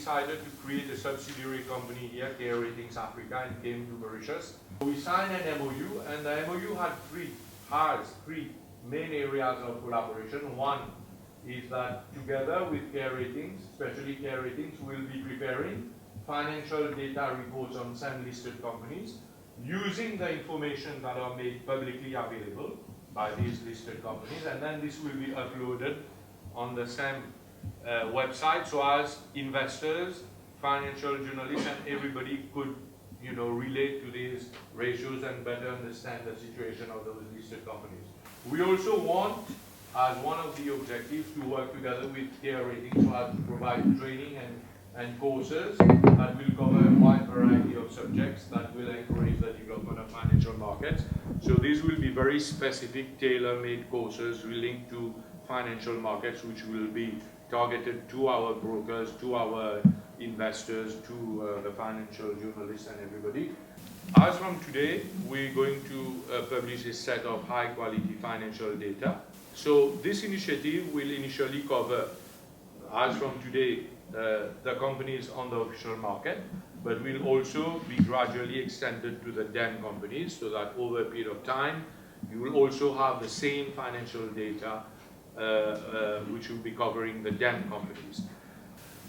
decided to create a subsidiary company here, Care Ratings Africa, and came to Mauritius. We signed an MOU, and the MOU had three main areas of collaboration. One is that together with Care Ratings, especially Care Ratings, we'll be preparing financial data reports on SEM listed companies using the information that are made publicly available by these listed companies, and then this will be uploaded on the SEM website, so as investors, financial journalists, and everybody could, relate to these ratios and better understand the situation of those listed companies. We also want, as one of the objectives, to work together with Care Ratings so as to provide training and courses that will cover a wide variety of subjects that will encourage the development of financial markets. So these will be very specific, tailor-made courses linked to financial markets, which will be targeted to our brokers, to our investors, to the financial journalists and everybody. As from today, we're going to publish a set of high-quality financial data. So this initiative will initially cover, as from today, the companies on the official market, but will also be gradually extended to the DEM companies, so that over a period of time, you will also have the same financial data which will be covering the DEM companies.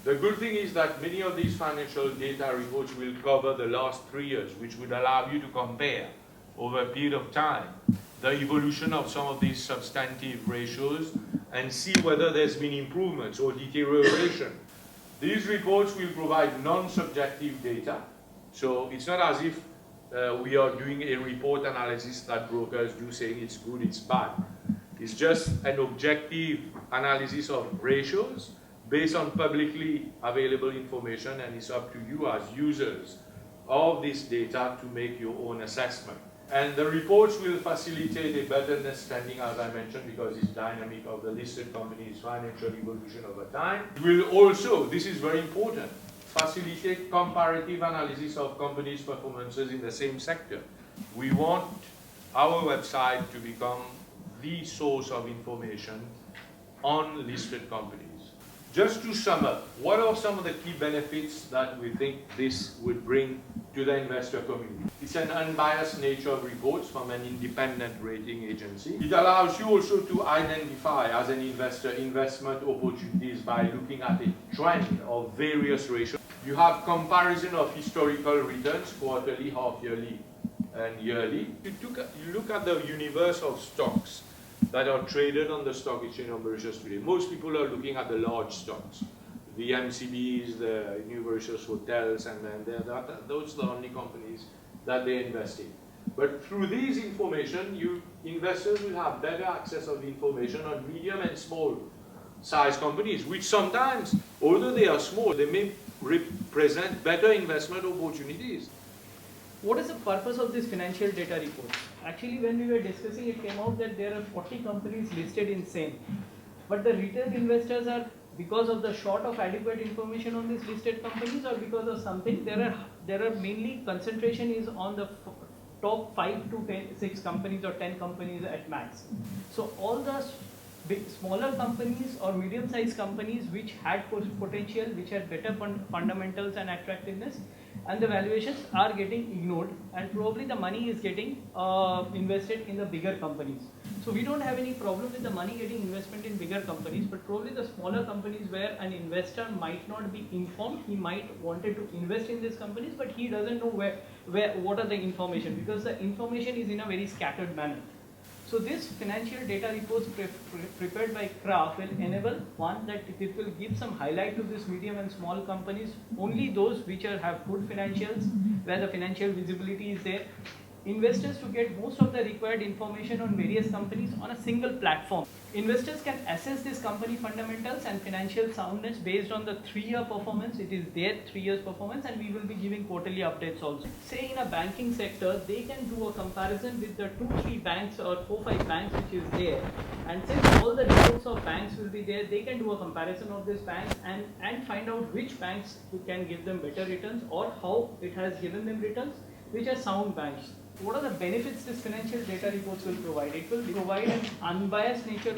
The good thing is that many of these financial data reports will cover the last 3 years, which would allow you to compare over a period of time the evolution of some of these substantive ratios and see whether there's been improvements or deterioration. These reports will provide non-subjective data, so it's not as if we are doing a report analysis that brokers do saying it's good, it's bad. It's just an objective analysis of ratios based on publicly available information, and it's up to you as users of this data to make your own assessment. And the reports will facilitate a better understanding, as I mentioned, because it's dynamic, of the listed company's financial evolution over time. It will also, this is very important, facilitate comparative analysis of companies' performances in the same sector. We want our website to become the source of information on listed companies. Just to sum up, what are some of the key benefits that we think this would bring to the investor community? It's an unbiased nature of reports from an independent rating agency. It allows you also to identify, as an investor, investment opportunities by looking at a trend of various ratios. You have comparison of historical returns, quarterly, half-yearly, and yearly. You look at the universe of stocks that are traded on the stock exchange of Mauritius today. Most people are looking at the large stocks, the MCBs, the New Mauritius hotels, and then those are the only companies that they invest in. But through these information, investors will have better access of information on medium and small size companies, which sometimes, although they are small, they may represent better investment opportunities. What is the purpose of this financial data report? Actually, when we were discussing, it came out that there are 40 companies listed in SEM. But the retail investors are, because of the short of adequate information on these listed companies, or because of something, there are mainly concentration is on the top 5 to 6 companies or 10 companies at max. So all the smaller companies or medium-sized companies which had potential, which had better fundamentals and attractiveness, and the valuations are getting ignored, and probably the money is getting invested in the bigger companies. So we don't have any problem with the money getting investment in bigger companies, but probably the smaller companies where an investor might not be informed, he might wanted to invest in these companies, but he doesn't know what are the information, because the information is in a very scattered manner. So this financial data reports prepared by CRAF will enable, one, that it will give some highlight to this medium and small companies, only those which have good financials, where the financial visibility is there. Investors to get most of the required information on various companies on a single platform. Investors can assess this company fundamentals and financial soundness based on the 3-year performance. It is their 3 years performance, and we will be giving quarterly updates also. Say in a banking sector, they can do a comparison with the 2-3 banks or 4-5 banks which is there. And since all the reports of banks will be there, they can do a comparison of these banks and find out which banks can give them better returns, or how it has given them returns, which are sound banks. What are the benefits this financial data reports will provide? It will provide an unbiased nature.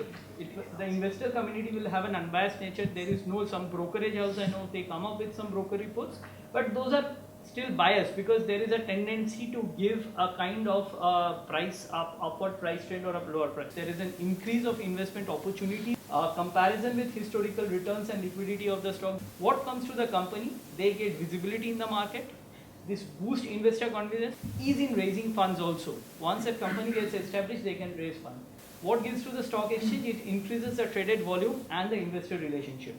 The investor community will have an unbiased nature. There is no some brokerage house, I know they come up with some broker reports, but those are still biased because there is a tendency to give a kind of upward price trend or a lower price. There is an increase of investment opportunity, comparison with historical returns and liquidity of the stock. What comes to the company? They get visibility in the market. This boosts investor confidence, ease in raising funds also. Once a company gets established, they can raise funds. What gives to the stock exchange? It increases the traded volume and the investor relationship.